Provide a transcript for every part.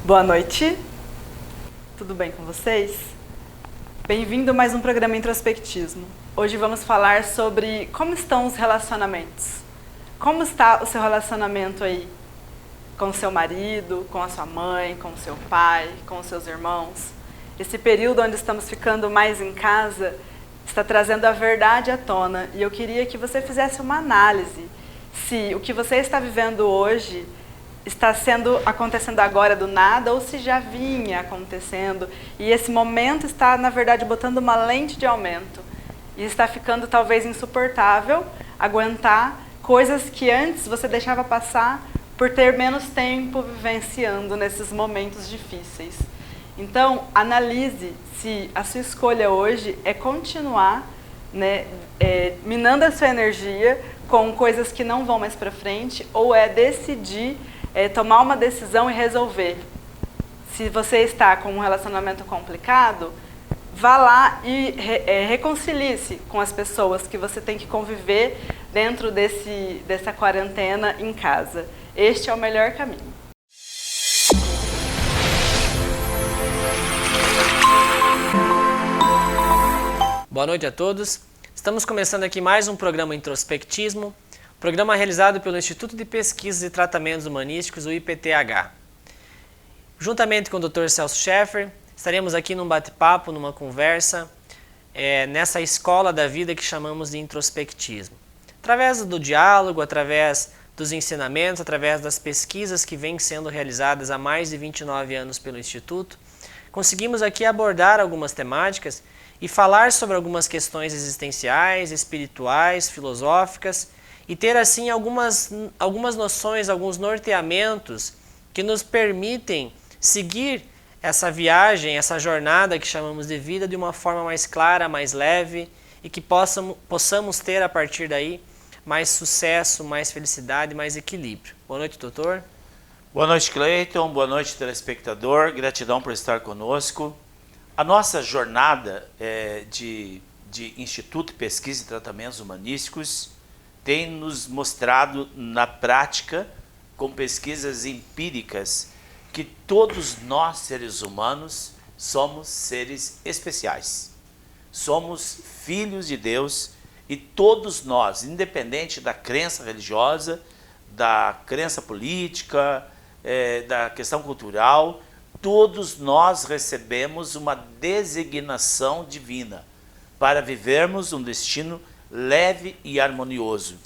Boa noite, tudo bem com vocês? Bem-vindo a mais um programa Introspectismo. Hoje vamos falar sobre como estão os relacionamentos. Como está o seu relacionamento aí? Com o seu marido, com a sua mãe, com o seu pai, com os seus irmãos? Esse período onde estamos ficando mais em casa está trazendo a verdade à tona e eu queria que você fizesse uma análise se o que você está vivendo hoje está acontecendo agora do nada ou se já vinha acontecendo e esse momento está, na verdade, botando uma lente de aumento e está ficando talvez insuportável aguentar coisas que antes você deixava passar por ter menos tempo vivenciando nesses momentos difíceis. Então, analise se a sua escolha hoje é continuar, minando a sua energia com coisas que não vão mais para frente ou é decidir tomar uma decisão e resolver. Se você está com um relacionamento complicado, vá lá e reconcilie-se com as pessoas que você tem que conviver dentro dessa quarentena em casa. Este é o melhor caminho. Boa noite a todos. Estamos começando aqui mais um programa Introspectismo, programa realizado pelo Instituto de Pesquisas e Tratamentos Humanísticos, o IPTH. Juntamente com o Dr. Celso Schaeffer, estaremos aqui num bate-papo, numa conversa, nessa escola da vida que chamamos de introspectismo. Através do diálogo, através dos ensinamentos, através das pesquisas que vêm sendo realizadas há mais de 29 anos pelo Instituto, conseguimos aqui abordar algumas temáticas e falar sobre algumas questões existenciais, espirituais, filosóficas, e ter assim algumas noções, alguns norteamentos que nos permitem seguir essa viagem, essa jornada que chamamos de vida de uma forma mais clara, mais leve e que possamos ter a partir daí mais sucesso, mais felicidade, mais equilíbrio. Boa noite, doutor. Boa noite, Cleiton. Boa noite, telespectador. Gratidão por estar conosco. A nossa jornada de Instituto de Pesquisa e Tratamentos Humanísticos tem nos mostrado na prática, com pesquisas empíricas, que todos nós, seres humanos, somos seres especiais. Somos filhos de Deus e todos nós, independente da crença religiosa, da crença política, da questão cultural, todos nós recebemos uma designação divina para vivermos um destino leve e harmonioso.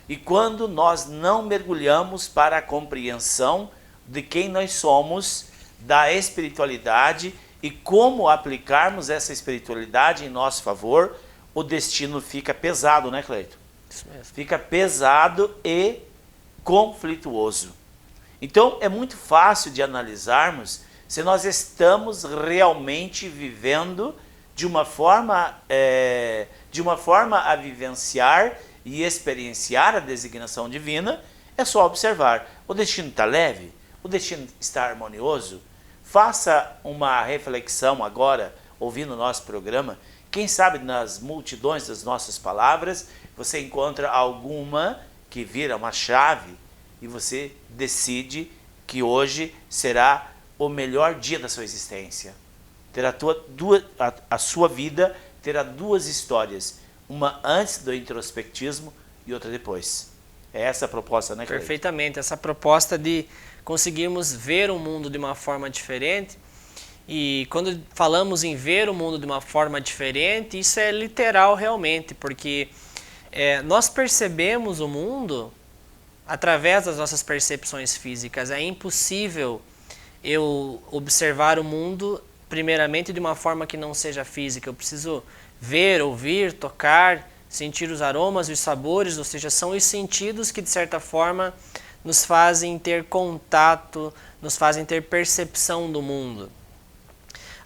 E quando nós não mergulhamos para a compreensão de quem nós somos, da espiritualidade e como aplicarmos essa espiritualidade em nosso favor, o destino fica pesado, né, Cleiton? Isso mesmo. Fica pesado e conflituoso. Então, é muito fácil de analisarmos se nós estamos realmente vivendo de uma forma a vivenciar e experienciar a designação divina. É só observar. O destino está leve? O destino está harmonioso? Faça uma reflexão agora, ouvindo o nosso programa. Quem sabe nas multidões das nossas palavras, você encontra alguma que vira uma chave e você decide que hoje será o melhor dia da sua existência. A sua vida terá duas histórias, uma antes do introspectismo e outra depois. É essa a proposta, né, Cleiton? Perfeitamente, essa proposta de conseguirmos ver o mundo de uma forma diferente. E quando falamos em ver o mundo de uma forma diferente, isso é literal realmente, porque nós percebemos o mundo através das nossas percepções físicas. É impossível eu observar o mundo primeiramente de uma forma que não seja física. Eu preciso ver, ouvir, tocar, sentir os aromas e os sabores, ou seja, são os sentidos que de certa forma nos fazem ter contato, nos fazem ter percepção do mundo.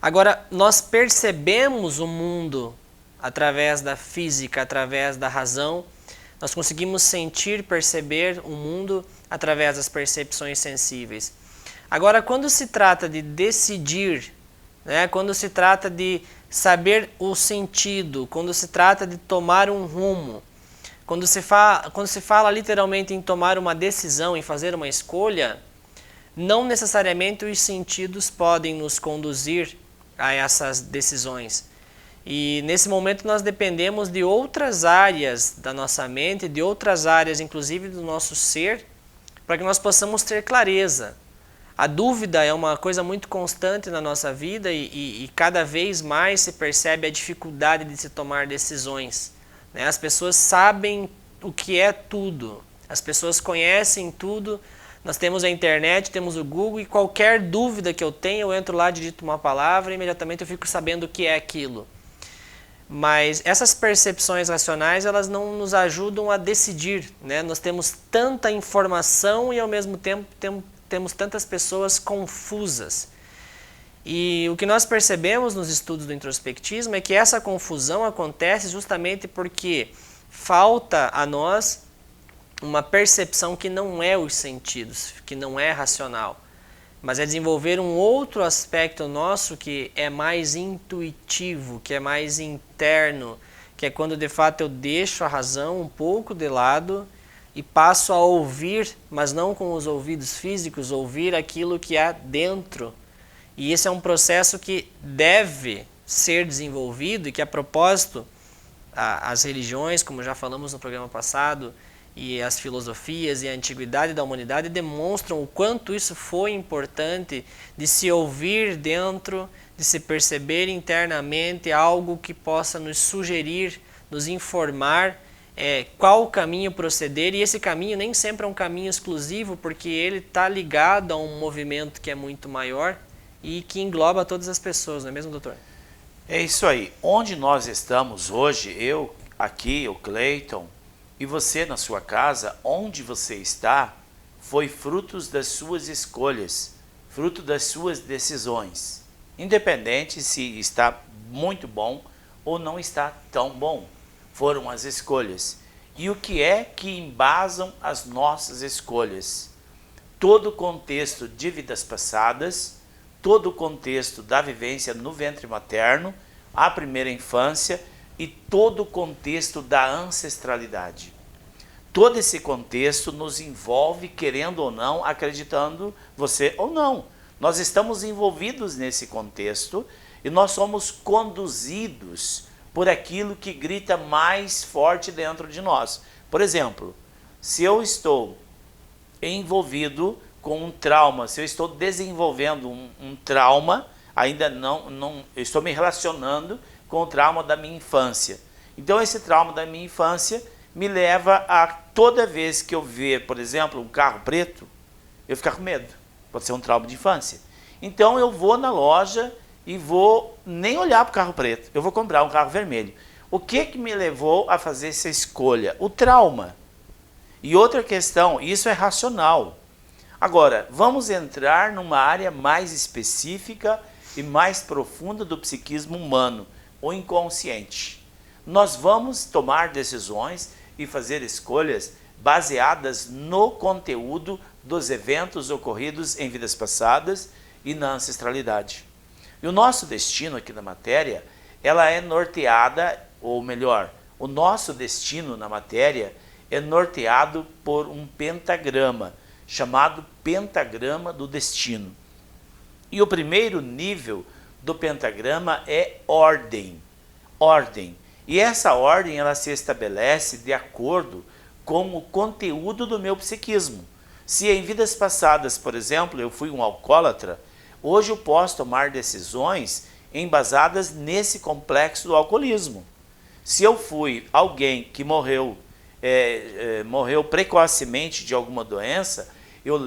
Agora, nós percebemos o mundo através da física, através da razão. Nós conseguimos sentir, perceber o mundo através das percepções sensíveis. Agora, quando se trata de decidir, quando se trata de saber o sentido, quando se trata de tomar um rumo, quando se fala literalmente em tomar uma decisão, em fazer uma escolha, não necessariamente os sentidos podem nos conduzir a essas decisões. E nesse momento nós dependemos de outras áreas da nossa mente, de outras áreas inclusive do nosso ser, para que nós possamos ter clareza. A dúvida é uma coisa muito constante na nossa vida e cada vez mais se percebe a dificuldade de se tomar decisões. As pessoas sabem o que é tudo, as pessoas conhecem tudo, nós temos a internet, temos o Google e qualquer dúvida que eu tenha, eu entro lá, digito uma palavra e imediatamente eu fico sabendo o que é aquilo. Mas essas percepções racionais, elas não nos ajudam a decidir, né? Nós temos tanta informação e ao mesmo tempo temos tantas pessoas confusas. E o que nós percebemos nos estudos do introspectismo é que essa confusão acontece justamente porque falta a nós uma percepção que não é os sentidos, que não é racional, mas é desenvolver um outro aspecto nosso que é mais intuitivo, que é mais interno, que é quando de fato eu deixo a razão um pouco de lado e passo a ouvir, mas não com os ouvidos físicos, ouvir aquilo que há dentro. E esse é um processo que deve ser desenvolvido e que, a propósito, as religiões, como já falamos no programa passado, e as filosofias e a antiguidade da humanidade demonstram o quanto isso foi importante de se ouvir dentro, de se perceber internamente algo que possa nos sugerir, nos informar qual caminho proceder. E esse caminho nem sempre é um caminho exclusivo, porque ele está ligado a um movimento que é muito maior e que engloba todas as pessoas, não é mesmo, doutor? É isso aí. Onde nós estamos hoje, eu aqui, o Cleiton, e você na sua casa, onde você está, foi frutos das suas escolhas, fruto das suas decisões. Independente se está muito bom ou não está tão bom, foram as escolhas. E o que é que embasam as nossas escolhas? Todo o contexto de vidas passadas, todo o contexto da vivência no ventre materno, a primeira infância e todo o contexto da ancestralidade. Todo esse contexto nos envolve, querendo ou não, acreditando você ou não. Nós estamos envolvidos nesse contexto e nós somos conduzidos por aquilo que grita mais forte dentro de nós. Por exemplo, se eu estou envolvido com um trauma, se eu estou desenvolvendo um trauma, ainda não eu estou me relacionando com o trauma da minha infância. Então esse trauma da minha infância me leva a, toda vez que eu ver, por exemplo, um carro preto, eu ficar com medo. Pode ser um trauma de infância. Então eu vou na loja e vou nem olhar para o carro preto, eu vou comprar um carro vermelho. O que me levou a fazer essa escolha? O trauma. E outra questão, isso é racional. Agora, vamos entrar numa área mais específica e mais profunda do psiquismo humano, o inconsciente. Nós vamos tomar decisões e fazer escolhas baseadas no conteúdo dos eventos ocorridos em vidas passadas e na ancestralidade. E o nosso destino aqui na matéria, ela é norteada, ou melhor, o nosso destino na matéria é norteado por um pentagrama, chamado pentagrama do destino. E o primeiro nível do pentagrama é ordem. Ordem. E essa ordem ela se estabelece de acordo com o conteúdo do meu psiquismo. Se em vidas passadas, por exemplo, eu fui um alcoólatra, hoje eu posso tomar decisões embasadas nesse complexo do alcoolismo. Se eu fui alguém que morreu precocemente de alguma doença, eu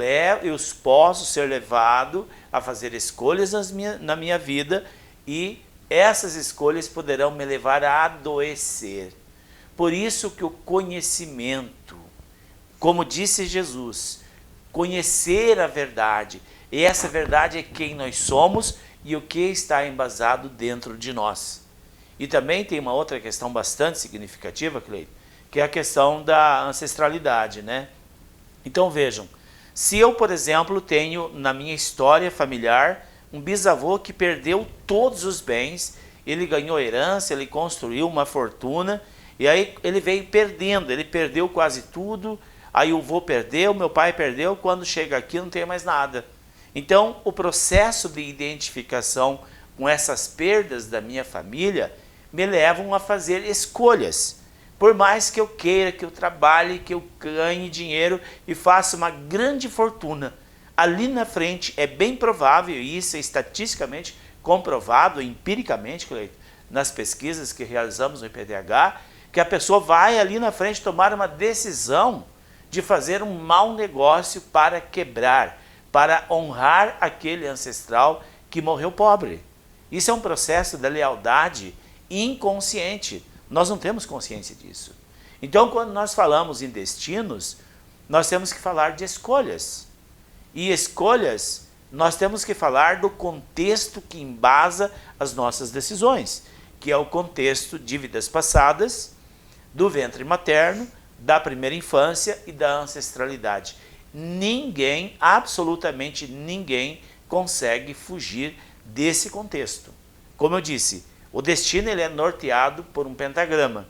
posso ser levado a fazer escolhas na minha vida e essas escolhas poderão me levar a adoecer. Por isso que o conhecimento, como disse Jesus, conhecer a verdade, e essa verdade é quem nós somos e o que está embasado dentro de nós. E também tem uma outra questão bastante significativa, Cleiton, que é a questão da ancestralidade, né? Então vejam, se eu, por exemplo, tenho na minha história familiar um bisavô que perdeu todos os bens, ele ganhou herança, ele construiu uma fortuna, e aí ele veio perdendo, ele perdeu quase tudo, aí o vô perdeu, meu pai perdeu, quando chega aqui não tem mais nada. Então, o processo de identificação com essas perdas da minha família me levam a fazer escolhas. Por mais que eu queira, que eu trabalhe, que eu ganhe dinheiro e faça uma grande fortuna, ali na frente é bem provável, e isso é estatisticamente comprovado, empiricamente, nas pesquisas que realizamos no IPDH, que a pessoa vai ali na frente tomar uma decisão de fazer um mau negócio para quebrar, para honrar aquele ancestral que morreu pobre. Isso é um processo da lealdade inconsciente. Nós não temos consciência disso. Então, quando nós falamos em destinos, nós temos que falar de escolhas. E escolhas, nós temos que falar do contexto que embasa as nossas decisões, que é o contexto de vidas passadas, do ventre materno, da primeira infância e da ancestralidade. Ninguém, absolutamente ninguém, consegue fugir desse contexto. Como eu disse, o destino ele é norteado por um pentagrama.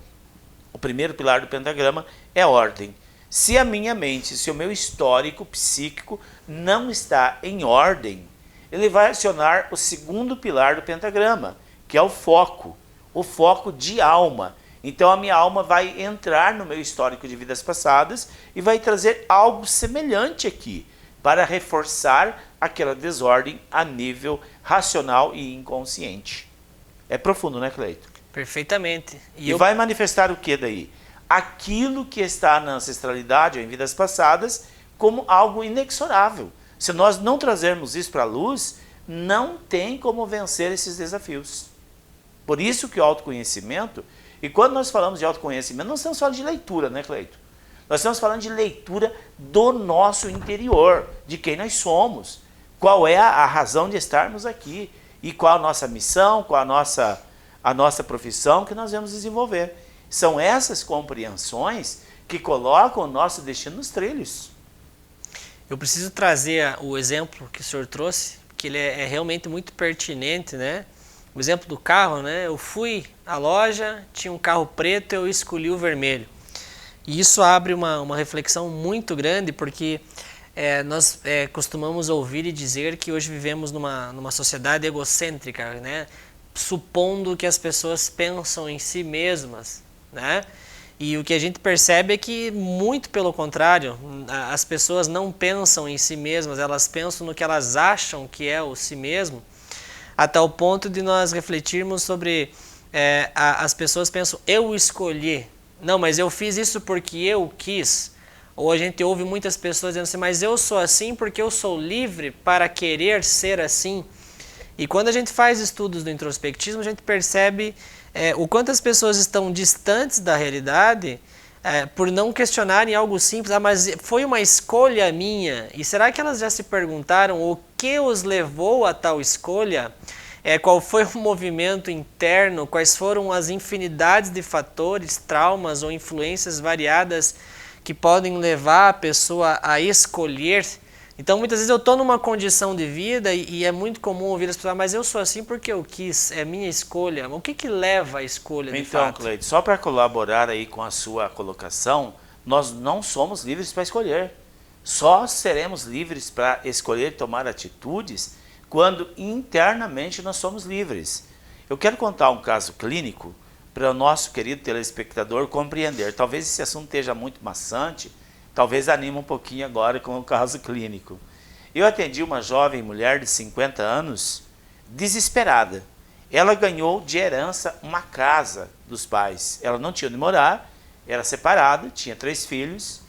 O primeiro pilar do pentagrama é a ordem. Se a minha mente, se o meu histórico psíquico não está em ordem, ele vai acionar o segundo pilar do pentagrama, que é o foco de alma. Então a minha alma vai entrar no meu histórico de vidas passadas e vai trazer algo semelhante aqui, para reforçar aquela desordem a nível racional e inconsciente. É profundo, né, Cleito? Perfeitamente. E vai manifestar o que daí? Aquilo que está na ancestralidade ou em vidas passadas como algo inexorável. Se nós não trazermos isso para a luz, não tem como vencer esses desafios. Por isso que o autoconhecimento, e quando nós falamos de autoconhecimento, não estamos falando de leitura, né, Cleito? Nós estamos falando de leitura do nosso interior, de quem nós somos, qual é a razão de estarmos aqui, e qual a nossa missão, qual a nossa profissão que nós vamos desenvolver. São essas compreensões que colocam o nosso destino nos trilhos. Eu preciso trazer o exemplo que o senhor trouxe, que ele é realmente muito pertinente, né? O exemplo do carro, né? Eu fui à loja, tinha um carro preto, eu escolhi o vermelho. E isso abre uma reflexão muito grande, porque nós costumamos ouvir e dizer que hoje vivemos numa sociedade egocêntrica, né? Supondo que as pessoas pensam em si mesmas, né? E o que a gente percebe é que, muito pelo contrário, as pessoas não pensam em si mesmas, elas pensam no que elas acham que é o si mesmo, a tal ponto de nós refletirmos sobre, as pessoas pensam, eu escolhi, não, mas eu fiz isso porque eu quis. Ou a gente ouve muitas pessoas dizendo assim, mas eu sou assim porque eu sou livre para querer ser assim. E quando a gente faz estudos do introspectismo, a gente percebe o quanto as pessoas estão distantes da realidade por não questionarem algo simples. Ah, mas foi uma escolha minha? E será que elas já se perguntaram o que os levou a tal escolha? Qual foi o movimento interno? Quais foram as infinidades de fatores, traumas ou influências variadas que podem levar a pessoa a escolher? Então, muitas vezes eu estou numa condição de vida e é muito comum ouvir as pessoas, mas eu sou assim porque eu quis, é minha escolha. O que leva à escolha, de fato? Então, Cleide, só para colaborar aí com a sua colocação, nós não somos livres para escolher. Só seremos livres para escolher tomar atitudes quando internamente nós somos livres. Eu quero contar um caso clínico para o nosso querido telespectador compreender. Talvez esse assunto esteja muito maçante, talvez anime um pouquinho agora com o caso clínico. Eu atendi uma jovem mulher de 50 anos, desesperada. Ela ganhou de herança uma casa dos pais. Ela não tinha onde morar, era separada, tinha 3 filhos,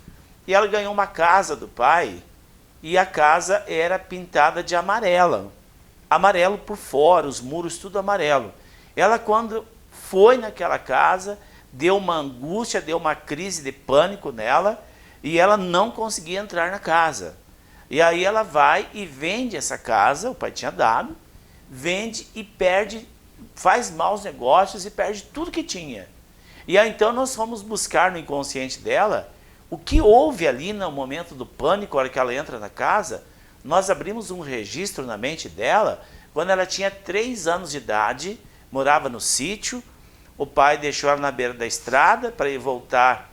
e ela ganhou uma casa do pai, e a casa era pintada de amarelo. Amarelo por fora, os muros tudo amarelo. Ela, quando foi naquela casa, deu uma angústia, deu uma crise de pânico nela, e ela não conseguia entrar na casa. E aí ela vai e vende essa casa, o pai tinha dado, vende e perde, faz maus negócios e perde tudo que tinha. E aí então nós fomos buscar no inconsciente dela o que houve ali no momento do pânico, na hora que ela entra na casa. Nós abrimos um registro na mente dela, quando ela tinha 3 anos de idade, morava no sítio, o pai deixou ela na beira da estrada para ir voltar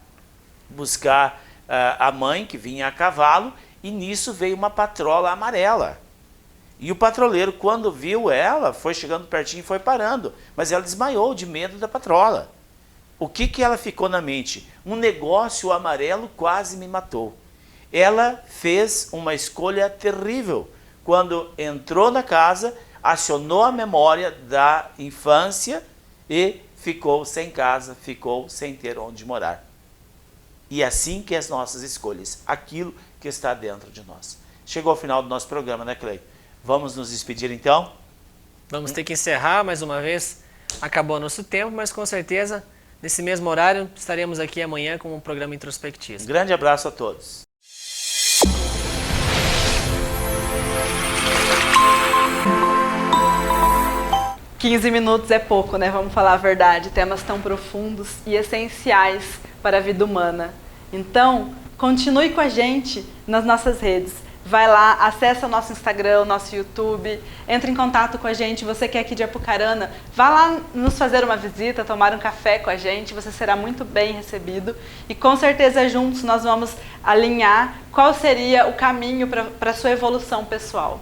buscar a mãe, que vinha a cavalo, e nisso veio uma patrola amarela. E o patroleiro, quando viu ela, foi chegando pertinho e foi parando. Mas ela desmaiou de medo da patrola. O que ela ficou na mente? Um negócio amarelo quase me matou. Ela fez uma escolha terrível. Quando entrou na casa, acionou a memória da infância e ficou sem casa, ficou sem ter onde morar. E é assim que as nossas escolhas, aquilo que está dentro de nós. Chegou ao final do nosso programa, né, Cleio? Vamos nos despedir então? Vamos ter que encerrar mais uma vez. Acabou nosso tempo, mas com certeza, nesse mesmo horário, estaremos aqui amanhã com um programa Introspectismo. Um grande abraço a todos. "15 minutos é pouco, né? Vamos falar a verdade. Temas tão profundos e essenciais para a vida humana. Então, continue com a gente nas nossas redes. Vai lá, acessa o nosso Instagram, o nosso YouTube, entre em contato com a gente. Você que é aqui de Apucarana, vá lá nos fazer uma visita, tomar um café com a gente. Você será muito bem recebido. E com certeza juntos nós vamos alinhar qual seria o caminho para a sua evolução pessoal.